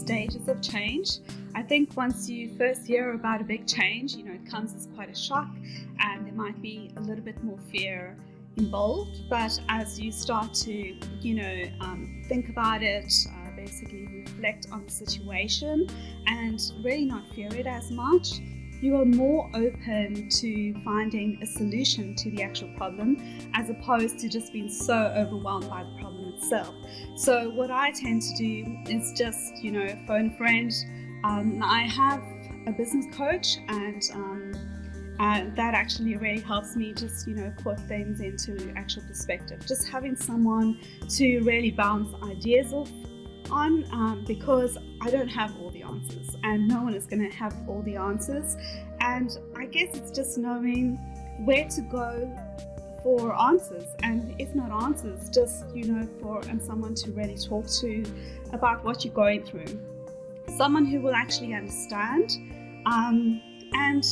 stages of change. I think once you first hear about a big change, it comes as quite a shock, and there might be a little bit more fear involved. But as you start to, think about it, basically reflect on the situation and really not fear it as much, you are more open to finding a solution to the actual problem, as opposed to just being so overwhelmed by the problem itself. So what I tend to do is just, phone a friend. I have a business coach, and that actually really helps me just, put things into actual perspective. Just having someone to really bounce ideas off on, because I don't have all the answers, and no one is going to have all the answers. And I guess it's just knowing where to go for answers, and if not answers, just for someone to really talk to about what you're going through, someone who will actually understand, and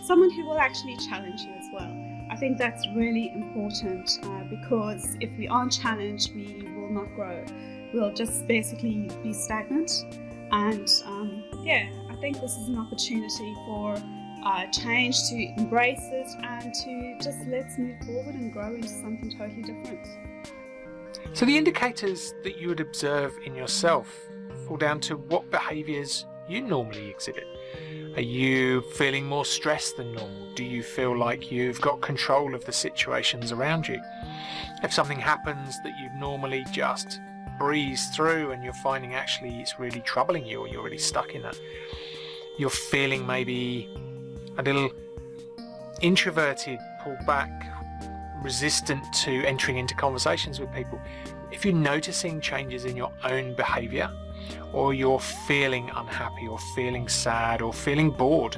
someone who will actually challenge you as well. I think that's really important, because if we aren't challenged, we will not grow. We'll just basically be stagnant. And I think this is an opportunity for change, to embrace it and to just let's move forward and grow into something totally different. So the indicators that you would observe in yourself fall down to what behaviours you normally exhibit. Are you feeling more stressed than normal? Do you feel like you've got control of the situations around you? If something happens that you normally just breeze through and you're finding actually it's really troubling you, or you're really stuck in that, you're feeling maybe a little introverted, pulled back, resistant to entering into conversations with people. If you're noticing changes in your own behaviour, or you're feeling unhappy or feeling sad or feeling bored,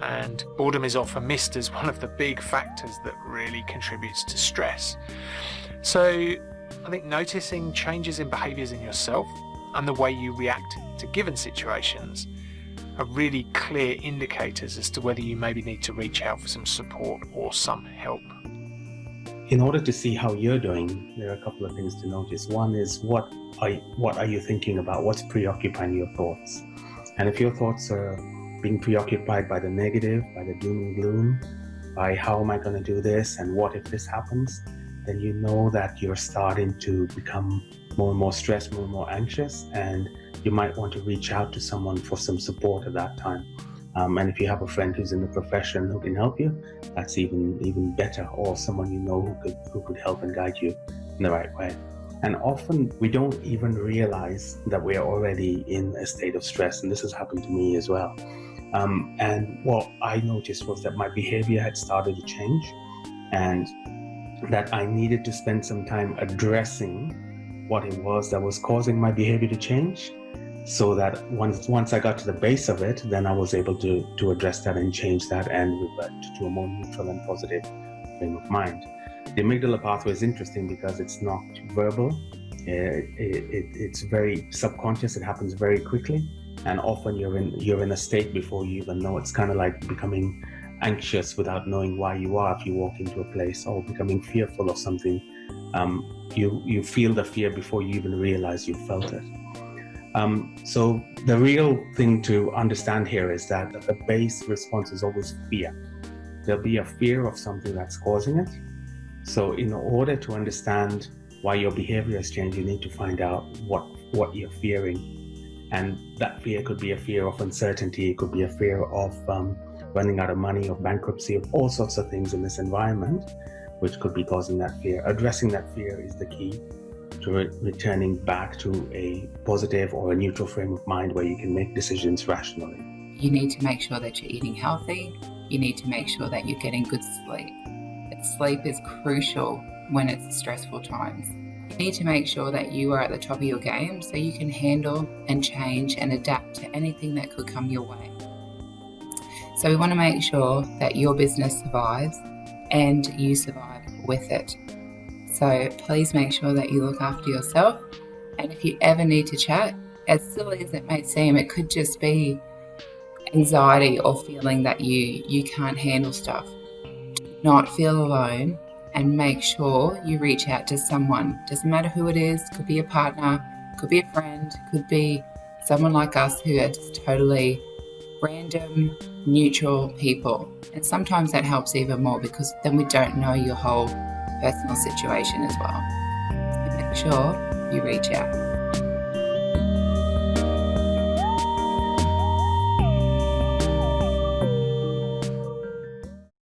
and boredom is often missed as one of the big factors that really contributes to stress. So I think noticing changes in behaviours in yourself and the way you react to given situations are really clear indicators as to whether you maybe need to reach out for some support or some help. In order to see how you're doing, there are a couple of things to notice. One is what are you thinking about? What's preoccupying your thoughts? And if your thoughts are being preoccupied by the negative, by the doom and gloom, by how am I going to do this and what if this happens, then you know that you're starting to become more and more stressed, more and more anxious, and you might want to reach out to someone for some support at that time. And if you have a friend who's in the profession who can help you, that's even better, or someone you know who could help and guide you in the right way. And often we don't even realize that we're already in a state of stress, and this has happened to me as well. And what I noticed was that my behavior had started to change, and that I needed to spend some time addressing what it was that was causing my behavior to change, so that once I got to the base of it, then I was able to address that and change that and revert to a more neutral and positive frame of mind. The amygdala pathway is interesting because it's not verbal. It's very subconscious. It happens very quickly, and often you're in a state before you even know. It's kind of like becoming anxious without knowing why you are. If you walk into a place, or becoming fearful of something, you feel the fear before you even realize you felt it. So the real thing to understand here is that the base response is always fear. There'll be a fear of something that's causing it. So in order to understand why your behavior has changed, you need to find out what you're fearing. And that fear could be a fear of uncertainty. It could be a fear of running out of money, of bankruptcy, of all sorts of things in this environment, which could be causing that fear. Addressing that fear is the key to returning back to a positive or a neutral frame of mind where you can make decisions rationally. You need to make sure that you're eating healthy. You need to make sure that you're getting good sleep. Sleep is crucial when it's stressful times. You need to make sure that you are at the top of your game so you can handle and change and adapt to anything that could come your way. So we want to make sure that your business survives and you survive with it. So please make sure that you look after yourself. And if you ever need to chat, as silly as it may seem, it could just be anxiety or feeling that you can't handle stuff. Do not feel alone, and make sure you reach out to someone. Doesn't matter who it is, could be a partner, could be a friend, could be someone like us who are just totally random, neutral people. And sometimes that helps even more because then we don't know your whole personal situation as well. So make sure you reach out.